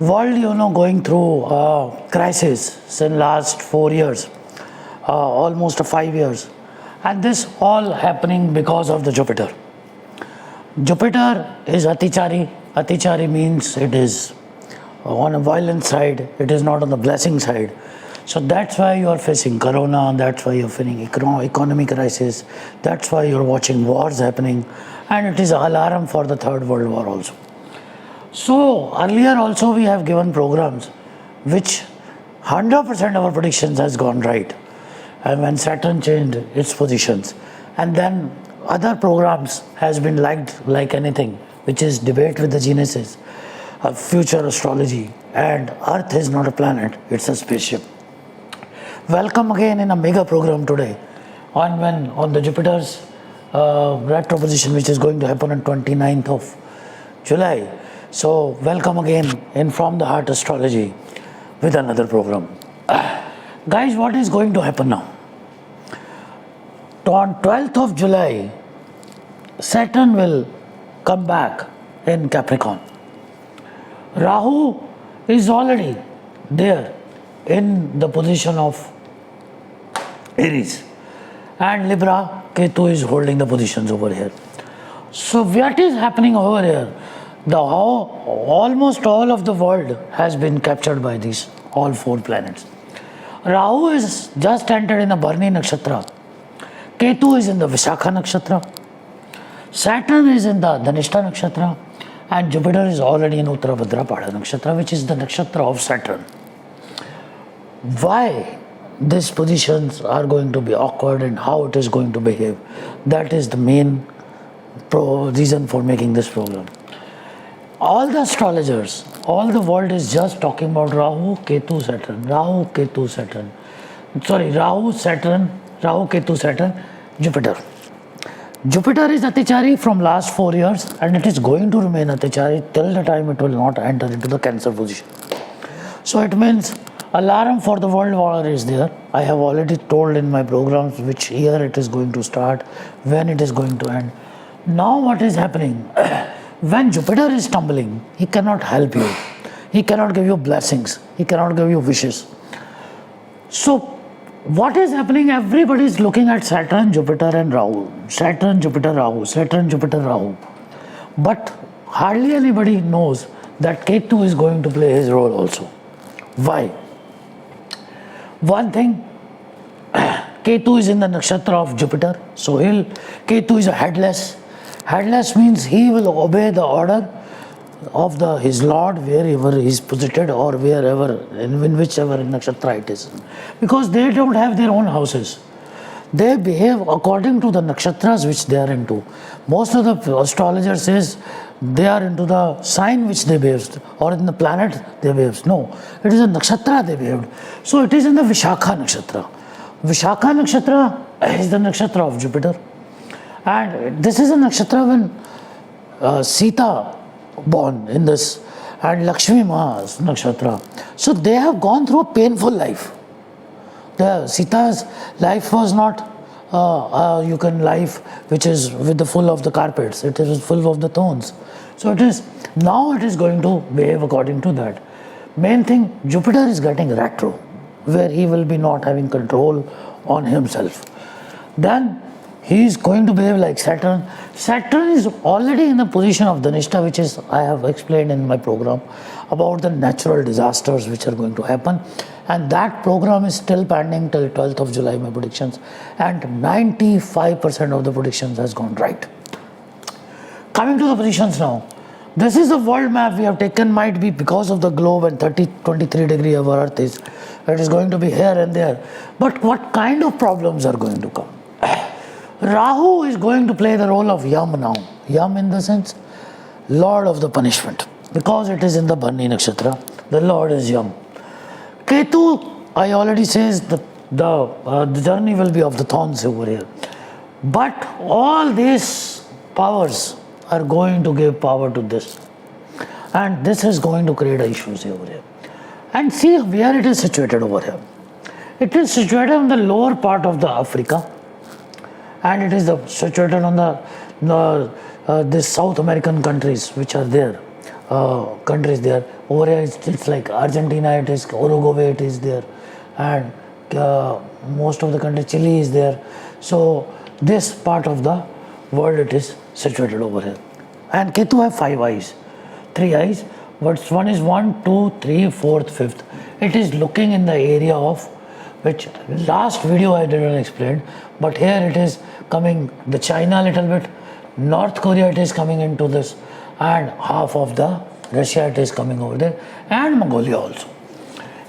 world, going through crisis since last 4 years, almost 5 years, and this all happening because of the Jupiter. Jupiter is Atichari. Atichari means it is on a violent side, it is not on the blessing side. So that's why you are facing corona, that's why you're facing economic crisis, that's why you're watching wars happening, and it is an alarm for the Third World War also. So earlier also we have given programs which 100% our predictions has gone right, and when Saturn changed its positions, and then other programs has been liked like anything, which is debate with the Genesis, future astrology, and Earth is not a planet, it's a spaceship. Welcome again in a mega program today on the Jupiter's retro position, which is going to happen on 29th of July. So welcome again in From the Heart Astrology with another program. Guys, what is going to happen now? On 12th of July, Saturn will come back in Capricorn. Rahu is already there in the position of Aries, and Libra, Ketu is holding the positions over here. So what is happening over here? Almost all of the world has been captured by these all four planets. Rahu is just entered in the bharni nakshtra. Ketu is in the vishakha nakshtra. Saturn is in the dhanishta nakshtra, and Jupiter is already in uttrabadhrapada nakshtra, which is the nakshtra of Saturn. Why these positions are going to be awkward and how it is going to behave, that is the main reason for making this program. All the astrologers, all the world is just talking about Rahu, Ketu, Saturn, Rahu, Ketu, Saturn. Sorry, Rahu, Saturn, Rahu, Ketu, Saturn, Jupiter. Jupiter is Atichari from last 4 years, and it is going to remain Atichari till the time it will not enter into the Cancer position. So it means alarm for the world war is there. I have already told in my programs which year it is going to start, when it is going to end. Now what is happening? When Jupiter is stumbling, he cannot help you. He cannot give you blessings. He cannot give you wishes. So what is happening? Everybody is looking at Saturn, Jupiter and Rahu. Saturn, Jupiter, Rahu. Saturn, Jupiter, Rahu. But hardly anybody knows that Ketu is going to play his role also. Why? One thing, Ketu is in the nakshatra of Jupiter. So Ketu is a headless. Headless means he will obey the order of his lord wherever he is posited, or wherever, in whichever nakshatra it is. Because they don't have their own houses. They behave according to the nakshatras which they are into. Most of the astrologers says they are into the sign which they behaved, or in the planet they behaved. No, it is a nakshatra they behaved. So it is in the vishakha nakshatra. Vishakha nakshatra is the nakshatra of Jupiter. And this is a nakshatra when Sita born in this, and Lakshmi Ma's nakshatra. So they have gone through a painful life. Sita's life was not life which is with the full of the carpets. It is full of the thorns. So it is going to behave according to that. Main thing, Jupiter is getting retro, where he will be not having control on himself. Then he is going to behave like Saturn. Saturn is already in the position of dhanishta, which is, I have explained in my program about the natural disasters which are going to happen. And that program is still pending till 12th of July, my predictions. And 95% of the predictions has gone right. Coming to the positions now. This is the world map we have taken, might be because of the globe and 23 degree of Earth is. It is going to be here and there. But what kind of problems are going to come? Rahu is going to play the role of Yam now. Yam in the sense, Lord of the punishment. Because it is in the bharni nakshatra, the Lord is Yam. Ketu, I already says the journey will be of the thorns over here. But all these powers are going to give power to this. And this is going to create issues over here. And see where it is situated over here. It is situated on the lower part of the Africa. And it is situated on the South American countries which are there. Over over here it's like Argentina, it is Uruguay, it is there, and most of the country, Chile is there. So this part of the world, it is situated over here. And Ketu have 5 eyes, 3 eyes, but one is 1, 2, 3, 4th, 5th. It is looking in the area of which last video I didn't explain, but here it is coming the China a little bit, North Korea it is coming into this, and half of the Russia it is coming over there, and Mongolia also.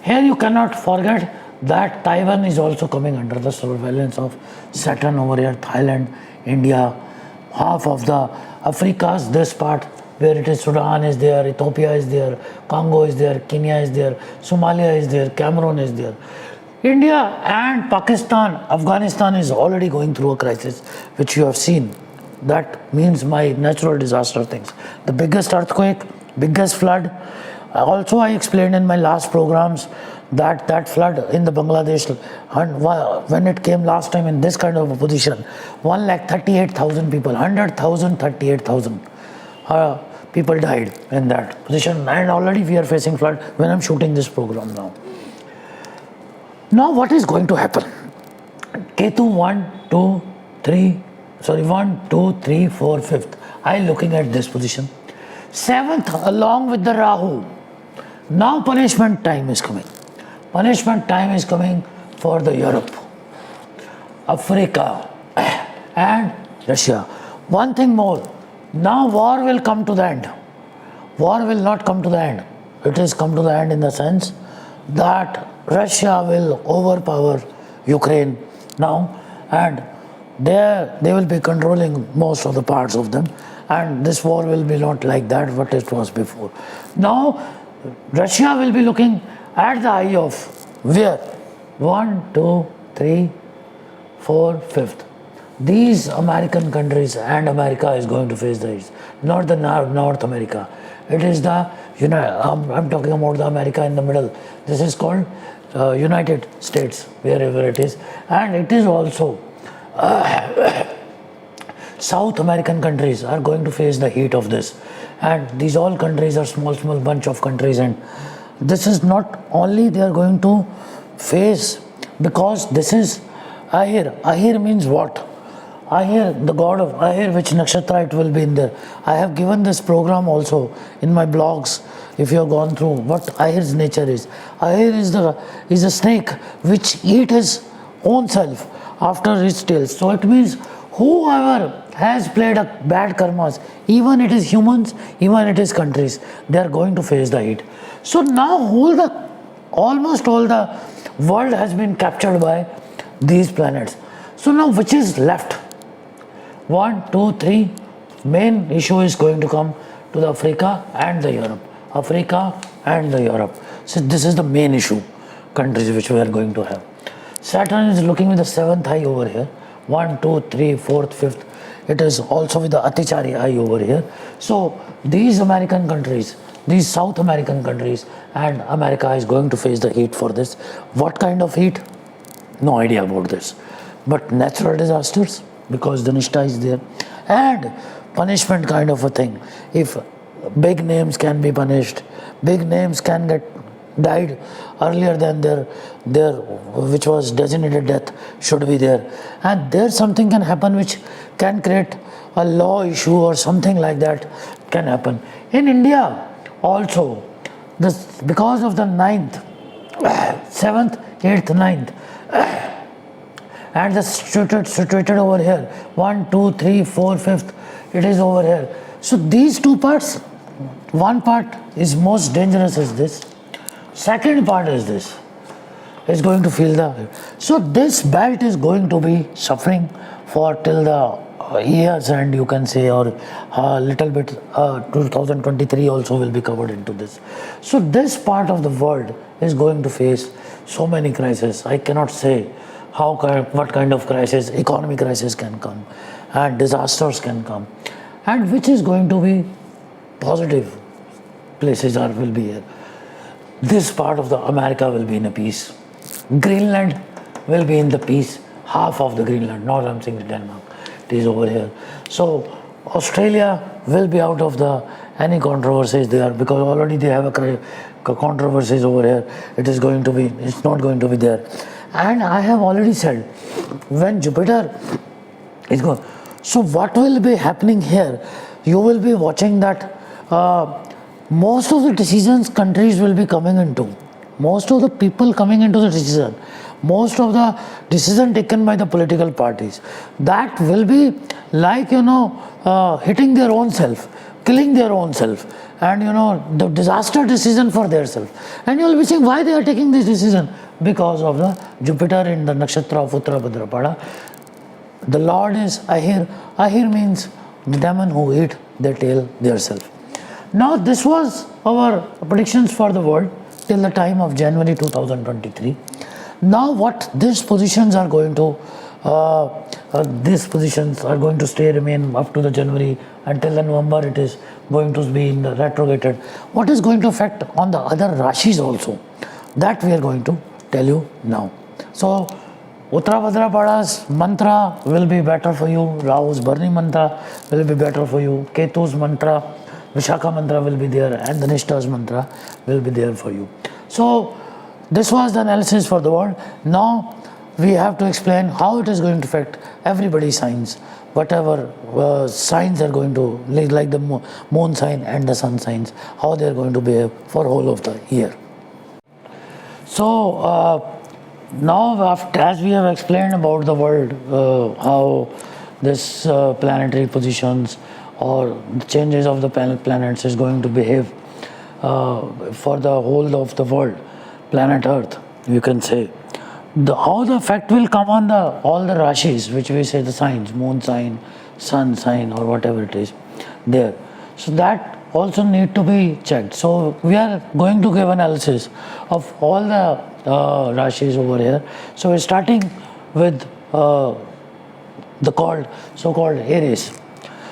Here you cannot forget that Taiwan is also coming under the surveillance of Saturn over here, Thailand, India, half of the Africa's this part where it is Sudan is there, Ethiopia is there, Congo is there, Kenya is there, Somalia is there, Cameroon is there. India and Pakistan, Afghanistan is already going through a crisis, which you have seen. That means my natural disaster things. The biggest earthquake, biggest flood. Also I explained in my last programs that flood in the Bangladesh, and when it came last time in this kind of a position, 1,38,000 people, 100,000, 38,000 people died in that position, and already we are facing flood when I'm shooting this program now. Now what is going to happen? Ketu 1, 2, 3, 4, 5th. I looking at this position. 7th along with the Rahu. Now punishment time is coming. Punishment time is coming for the Europe, Africa and Russia. One thing more. Now war will come to the end. War will not come to the end. It is come to the end in the sense that Russia will overpower Ukraine now, and they will be controlling most of the parts of them, and this war will be not like that what it was before. Now Russia will be looking at the eye of where? 1, 2, 3, 4, 5th. These American countries and America is going to face the East, not the North America. It is the I'm talking about the America in the middle. This is called United States, wherever it is, and it is also South American countries are going to face the heat of this, and these all countries are small bunch of countries, and this is not only they are going to face, because this is Ahir. Ahir means what? Ahir, the god of Ahir, which nakshtra it will be in there. I have given this program also in my blogs. If you have gone through what Ahir's nature is. Ahir is a snake which eat his own self after his tail. So it means whoever has played a bad karmas, even it is humans, even it is countries, they are going to face the heat. So now almost all the world has been captured by these planets. So now which is left? 1, 2, 3. Main issue is going to come to the Africa and the Europe. Africa and the Europe. So this is the main issue, countries which we are going to have. Saturn is looking with the 7th eye over here. 1, 2, 3, 4th, 5th. It is also with the Atichari eye over here. So these American countries, these South American countries and America is going to face the heat for this. What kind of heat? No idea about this. But natural disasters, because dhanishta is there, and punishment kind of a thing. If big names can be punished, big names can get died earlier than their which was designated death should be there, and there something can happen which can create a law issue or something like that can happen. In India also, this because of the 9th, 7th, 8th, 9th, and the situated over here, 1, 2, 3, 4, 5th, it is over here. So these two parts, one part is most dangerous is this, second part is this, is going to feel the, so this belt is going to be suffering for till the years, and you can say, or a little bit 2023 also will be covered into this. So this part of the world is going to face so many crises. I cannot say what kind of crisis, economic crisis can come, and disasters can come, and which is going to be positive places will be here. This part of the America will be in a peace. Greenland will be in the peace. Half of the Greenland, not I'm saying Denmark, it is over here. So Australia will be out of the any controversies there, because already they have a controversies over here. It's not going to be there. And I have already said, when Jupiter is going, so what will be happening here? You will be watching that most of the decisions countries will be coming into, most of the people coming into the decision, most of the decision taken by the political parties, that will be like, hitting their own self, killing their own self, and the disaster decision for their self. And you will be saying, why they are taking this decision? Because of the Jupiter in the nakshtra of uttrabadhrapada. The Lord is Ahir. Ahir means the demon who eat their tail theirself. Now this was our predictions for the world till the time of January 2023. Now what these positions are going to remain up to the January, until the November it is going to be in the retrograded. What is going to affect on the other rashis also? That we are going to tell you now. So Uttrabadhrapad's mantra will be better for you. Rahu's bharni mantra will be better for you. Ketu's mantra, vishakha mantra will be there, and dhanishta's mantra will be there for you. So this was the analysis for the world. Now we have to explain how it is going to affect everybody's signs, whatever signs are going to, like the moon sign and the sun signs, how they are going to behave for whole of the year. So now, as we have explained about the world, how this planetary positions or the changes of the planets is going to behave for the whole of the world, planet Earth, you can say. How the effect will come on all the rashis, which we say the signs, moon sign, sun sign, or whatever it is there. So that also need to be checked. So we are going to give analysis of all the rashis over here. So we're starting with the so-called Aries.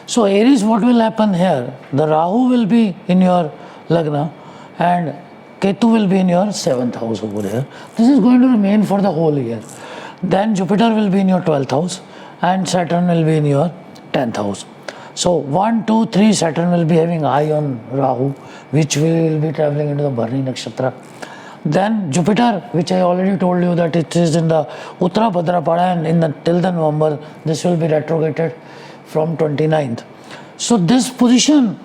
So Aries, what will happen here? The Rahu will be in your Lagna and Ketu will be in your 7th house over here. This is going to remain for the whole year. Then Jupiter will be in your 12th house and Saturn will be in your 10th house. So 1, 2, 3, Saturn will be having eye on Rahu, which will be traveling into the bharni nakshtra. Then Jupiter, which I already told you that it is in the uttrabadhrapada, and till the November, this will be retrograded from 29th. So this position,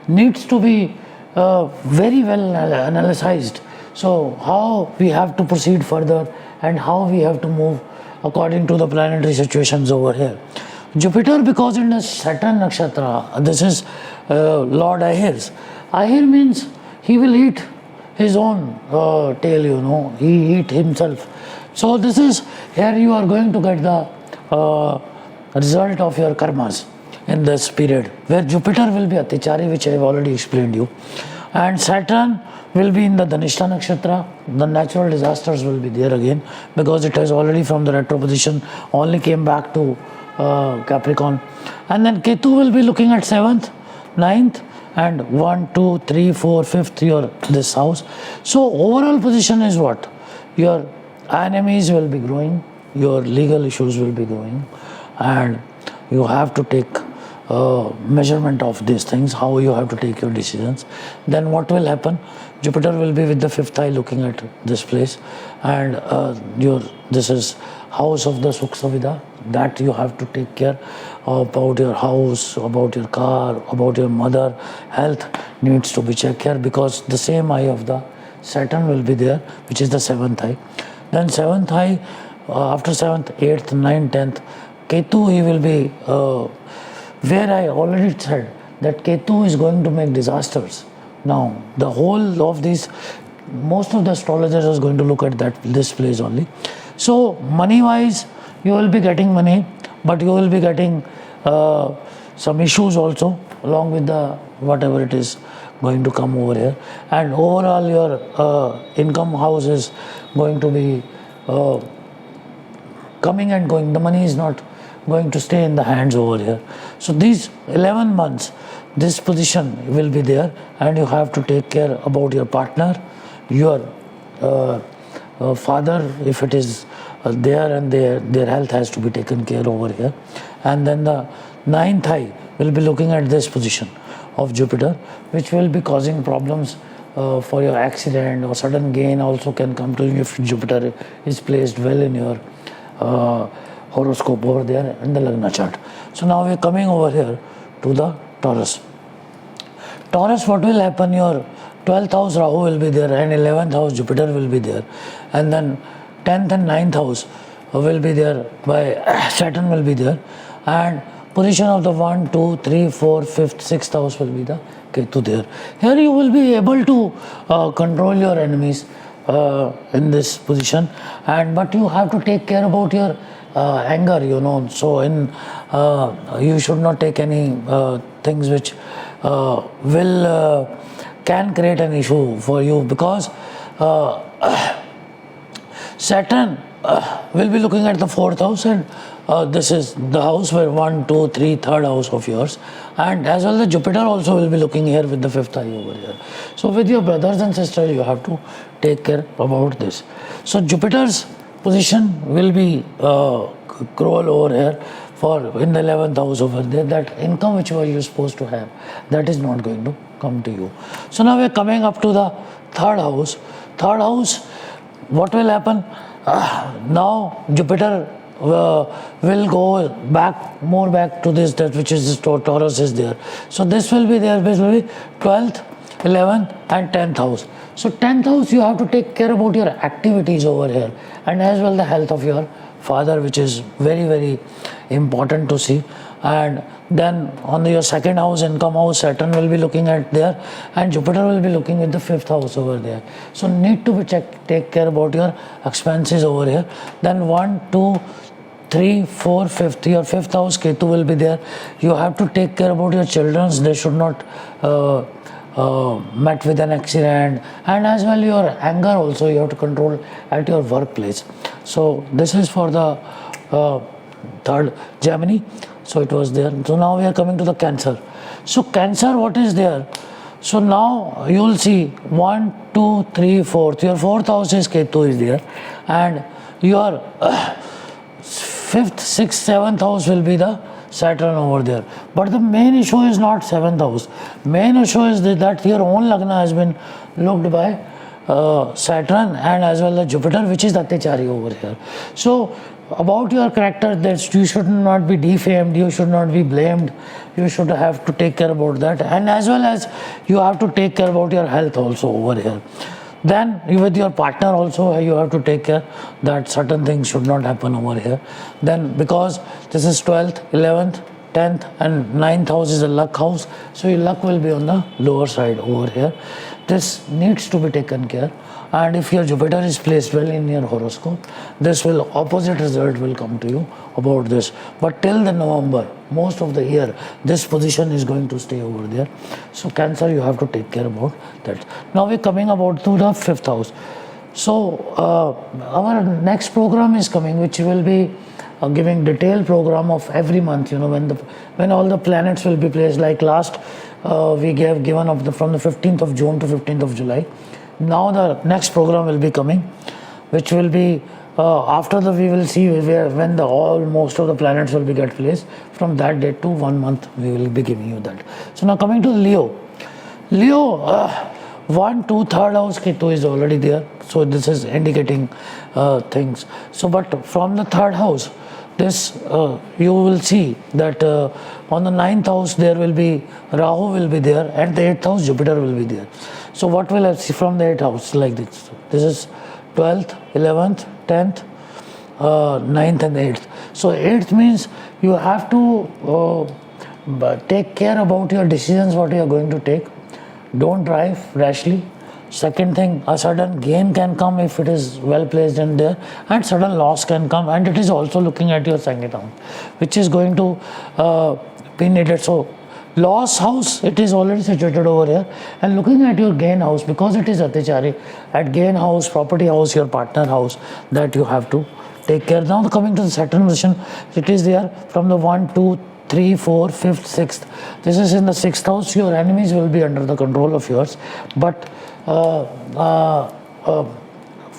needs to be very well analyzed. So how we have to proceed further and how we have to move according to the planetary situations over here. Jupiter, because in the Saturn nakshatra, this is Lord Ahir's. Ahir means he will eat his own tail, he eat himself. So this is, here you are going to get the result of your karmas in this period, where Jupiter will be Atichari, which I have already explained you, and Saturn will be in the dhanishta nakshatra. The natural disasters will be there again, because it has already from the retro position only came back to Capricorn. And then Ketu will be looking at 7th, 9th, and 1, 2, 3, 4, 5th, your this house. So overall position is what? Your enemies will be growing, your legal issues will be growing, and you have to take measurement of these things, how you have to take your decisions. Then what will happen? Jupiter will be with the 5th eye looking at this place, and this is house of the Sukh Savidha, that you have to take care about your house, about your car, about your mother. Health needs to be checked here, because the same eye of the Saturn will be there, which is the 7th eye. Then 7th eye, after 7th, 8th, 9th, 10th, Ketu, he will be, where I already said that Ketu is going to make disasters. Now, the whole of these, most of the astrologers are going to look at this place only. So, money-wise, you will be getting money, but you will be getting some issues also, along with the whatever it is going to come over here. And overall, your income house is going to be coming and going. The money is not going to stay in the hands over here. So these 11 months, this position will be there, and you have to take care about your partner, your father, if it is there, and their health has to be taken care over here. And then the ninth eye will be looking at this position of Jupiter, which will be causing problems for your accident, or sudden gain also can come to you if Jupiter is placed well in your horoscope over there in the Lagna chart. So now we are coming over here to the Taurus. Taurus, what will happen? Your 12th house Rahu will be there, and 11th house Jupiter will be there, and then 10th and 9th house will be there by Saturn will be there, and position of the 1, 2, 3, 4, 5th, 6th house will be the ketu there. Here you will be able to control your enemies in this position, and but you have to take care about your anger, you know. So in you should not take any things which will can create an issue for you, because Saturn will be looking at the 4th house, and this is the house where 1, 2, 3, third house of yours, and as well the Jupiter also will be looking here with the 5th eye over here. So with your brothers and sisters you have to take care about this. So Jupiter's position will be cruel over here for in the 11th house over there. That income which were you supposed to have, that is not going to come to you. So now we are coming up to the 3rd house. 3rd house, what will happen? Now Jupiter will go more back to this, that which is this Taurus is there. So this will be there basically 12th, 11th and 10th house. So 10th house you have to take care about your activities over here, and as well the health of your father, which is very, very important to see. And then on your 2nd house, income house, Saturn will be looking at there, and Jupiter will be looking at the 5th house over there. So need to be take care about your expenses over here. Then 1, 2, 3, 4, 5th, your 5th house ketu will be there. You have to take care about your children. They should not met with an accident, and as well your anger also you have to control at your workplace. So this is for the 3rd Gemini. So it was there. So now we are coming to the Cancer. So Cancer, what is there? So now you will see 1, 2, 3, 4th. Your 4th house is ketu is there, and your 5th, 6th, 7th house will be the Saturn over there. But the main issue is not 7th house. Main issue is that your own Lagna has been looked by Saturn and as well as Jupiter, which is Atyachari over here. So about your character, that you should not be defamed, you should not be blamed, you should have to take care about that, and as well as you have to take care about your health also over here. Then with your partner also you have to take care that certain things should not happen over here. Then because this is 12th, 11th, 10th and 9th house is a luck house, so your luck will be on the lower side over here. This needs to be taken care, and if your Jupiter is placed well in your horoscope, this will opposite result will come to you about this. But till the November, most of the year, this position is going to stay over there. So Cancer, you have to take care about that. Now we're coming about to the 5th house. So our next program is coming, which will be giving detailed program of every month, you know, when all the planets will be placed. Like last we gave given of from the 15th of June to 15th of July. Now the next program will be coming, which will be after we will see when most of the planets will be get placed. From that date to 1 month we will be giving you that. So now coming to Leo. 1, 2, 3rd house ketu is already there, so this is indicating things. So but from the 3rd house, this you will see that on the 9th house there will be Rahu will be there, and the 8th house Jupiter will be there. So what will I see from the 8th house like this? This is 12th, 11th, 10th, 9th and 8th. So 8th means you have to take care about your decisions, what you are going to take. Don't drive rashly. Second thing, a sudden gain can come if it is well placed in there, and sudden loss can come, and it is also looking at your Singh house, which is going to be needed. So loss house, it is already situated over here, and looking at your gain house, because it is Atyachari, at gain house, property house, your partner house, that you have to take care. Now coming to the Saturn position, it is there from the 1, 2, 3, 4, 5th, 6th. This is in the 6th house. Your enemies will be under the control of yours, but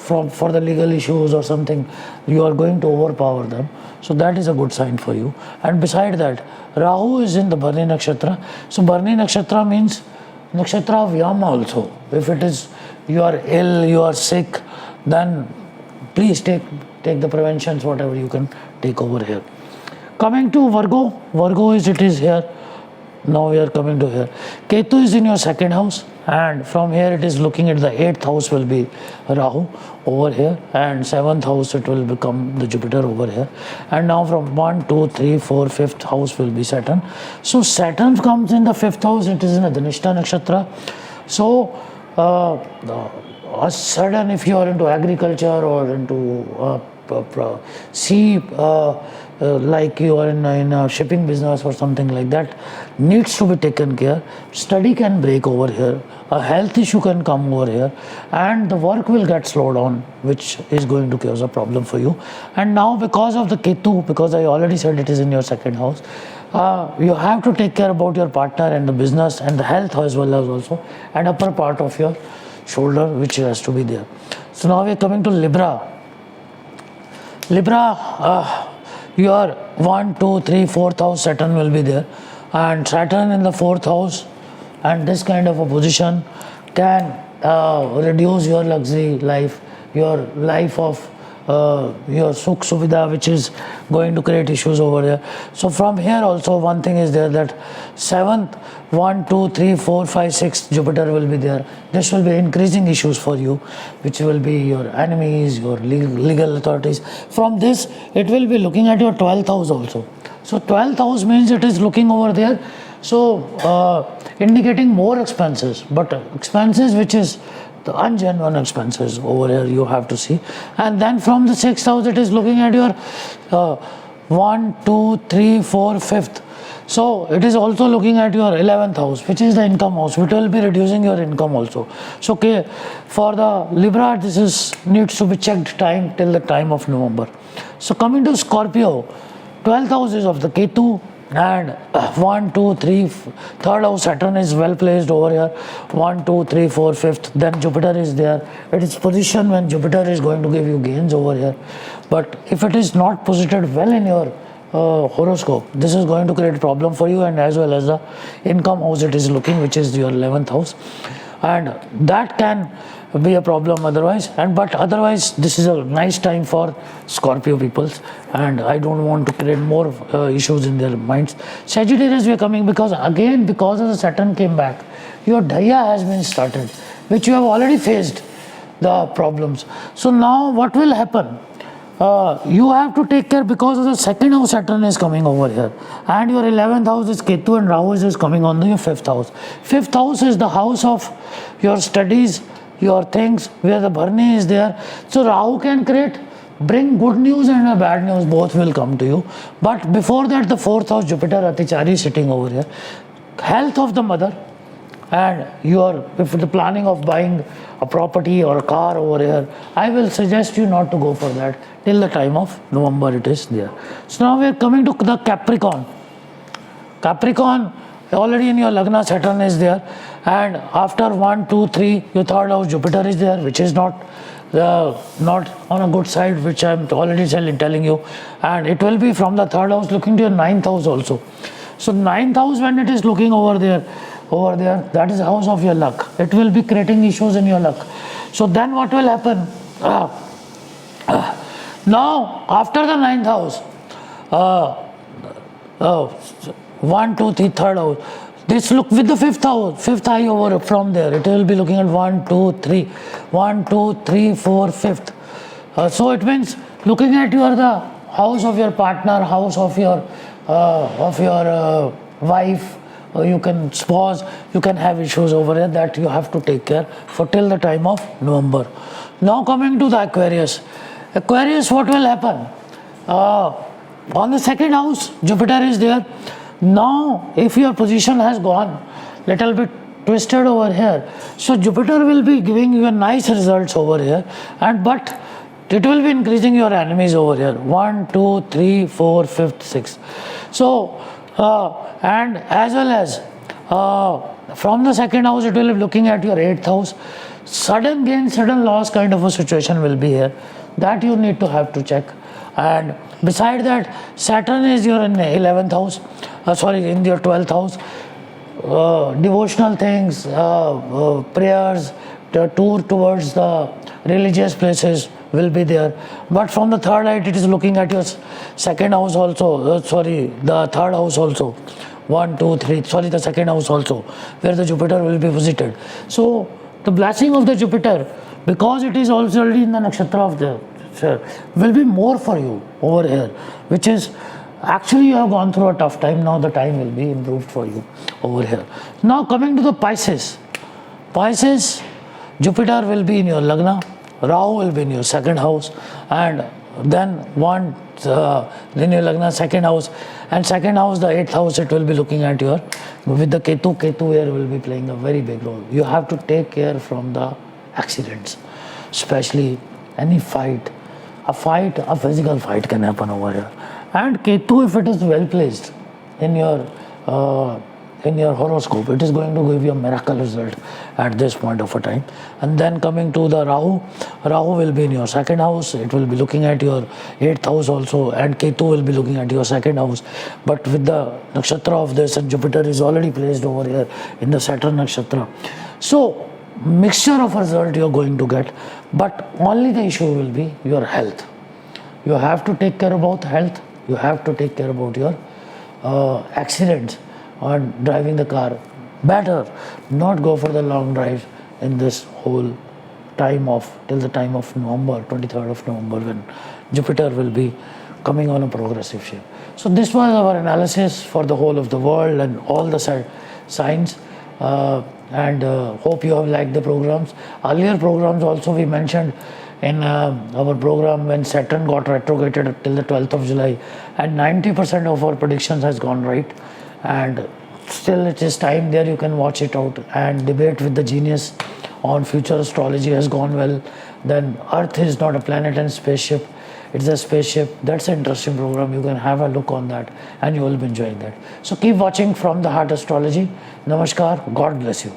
for the legal issues or something, you are going to overpower them. So that is a good sign for you. And beside that, Rahu is in the bharni nakshtra. So bharni nakshtra means nakshtra of Yama also. If it is you are ill, you are sick, then please take the preventions, whatever you can take over here. Coming to Virgo it is here. Now we are coming to here. Ketu is in your second house, and from here it is looking at the 8th house will be Rahu over here, and 7th house it will become the Jupiter over here. And now from 1, 2, 3, 4, 5th house will be Saturn. So Saturn comes in the 5th house, it is in a dhanishta nakshatra. So sudden, if you are into agriculture or into sea, like you are in a shipping business or something like that, needs to be taken care. Study can break over here, a health issue can come over here, and the work will get slowed down, which is going to cause a problem for you. And now because of the ketu, because I already said it is in your second house, you have to take care about your partner and the business and the health as well as also, and upper part of your shoulder, which has to be there. So now we are coming to Libra. Your 1, 2, 3, 4th house Saturn will be there, and Saturn in the 4th house, and this kind of a position can reduce your luxury life, your life of your sukh suvidha, which is going to create issues over there. So from here also one thing is there, that 7th, 1, 2, 3, 4, 5, 6 Jupiter will be there. This will be increasing issues for you, which will be your enemies, your legal authorities. From this it will be looking at your 12th house also. So 12th house means it is looking over there, so indicating more expenses, but expenses which is the ungenuine expenses over here you have to see. And then from the 6th house it is looking at your 1, 2, 3, 4, 5th. So it is also looking at your 11th house, which is the income house, which will be reducing your income also. So okay, for the Libra, this needs to be checked time till the time of November. So coming to Scorpio, 12th house is of the Ketu, and 1, 2, 3, 3rd house Saturn is well placed over here. 1, 2, 3, 4, 5th. Then Jupiter is there. It is position when Jupiter is going to give you gains over here. But if it is not posited well in your horoscope, this is going to create problem for you, and as well as the income house it is looking, which is your 11th house, and that can be a problem otherwise. And but otherwise this is a nice time for Scorpio peoples, and I don't want to create more issues in their minds. Sagittarius, we are coming because of the Saturn came back, your daya has been started, which you have already faced the problems. So now what will happen? You have to take care because of the 2nd house Saturn is coming over here, and your 11th house is Ketu, and Rahu is coming on your 5th house. 5th house is the house of your studies, your things, where the bharni is there. So Rahu can bring good news and bad news, both will come to you. But before that, the 4th house Jupiter Atichari is sitting over here. Health of the mother, and if the planning of buying a property or a car over here, I will suggest you not to go for that till the time of November it is there. So now we are coming to the Capricorn. Capricorn, already in your Lagna Saturn is there, and after 1, 2, 3 your 3rd house Jupiter is there, which is not on a good side, which I am already telling you, and it will be from the 3rd house looking to your 9th house also. So 9th house, when it is looking over there, that is the house of your luck. It will be creating issues in your luck. So then what will happen? Now after the 9th house, 1, 2, 3, 3rd house, this look with the 5th house, 5th eye over from there, it will be looking at 1, 2, 3, 1, 2, 3, 4, 5th. So it means looking at the house of your partner, house of your wife, you can spouse, you can have issues over here that you have to take care for till the time of November. Now coming to the Aquarius. Aquarius, what will happen? On the 2nd house, Jupiter is there. Now, if your position has gone little bit twisted over here, so Jupiter will be giving you a nice results over here, but it will be increasing your enemies over here. 1, 2, 3, 4, 5th, 6th. So, and as well as from the 2nd house, it will be looking at your 8th house. Sudden gain, sudden loss kind of a situation will be here. That you need to have to check. And beside that, Saturn is your in 11th house, in your 12th house. Devotional things, prayers, the tour towards the religious places will be there. But from the third eye, it is looking at your second house also, the third house also. 1, 2, 3, the second house also, where the Jupiter will be visited. So the blessing of the Jupiter, because it is also already in the nakshtra of the will be more for you over here, which is actually you have gone through a tough time. Now the time will be improved for you over here. Now coming to the Pisces, Jupiter will be in your Lagna, Rahu will be in your second house, and then in your Lagna, second house, and second house, the 8th house, it will be looking at your, with the Ketu here will be playing a very big role. You have to take care from the accidents, especially any fight. A physical fight can happen over here. And Ketu, if it is well placed in your horoscope, it is going to give you a miracle result at this point of a time. And then coming to the Rahu will be in your second house. It will be looking at your 8th house also, and Ketu will be looking at your second house. But with the nakshtra of this, and Jupiter is already placed over here in the Saturn nakshtra. So mixture of result you are going to get, but only the issue will be your health. You have to take care about health. You have to take care about your accidents on driving the car. Better not go for the long drive in this whole time till the time of November, 23rd of November, when Jupiter will be coming on a progressive shape. So this was our analysis for the whole of the world and all the signs. And hope you have liked the programs. Earlier programs also we mentioned in our program when Saturn got retrograded till the 12th of July, and 90% of our predictions has gone right. And still it is time there, you can watch it out, and debate with the genius on future astrology has gone well. Then Earth is not a planet and spaceship, it's a spaceship. That's an interesting program. You can have a look on that and you will be enjoying that. So keep watching From the Heart Astrology. Namaskar. God bless you.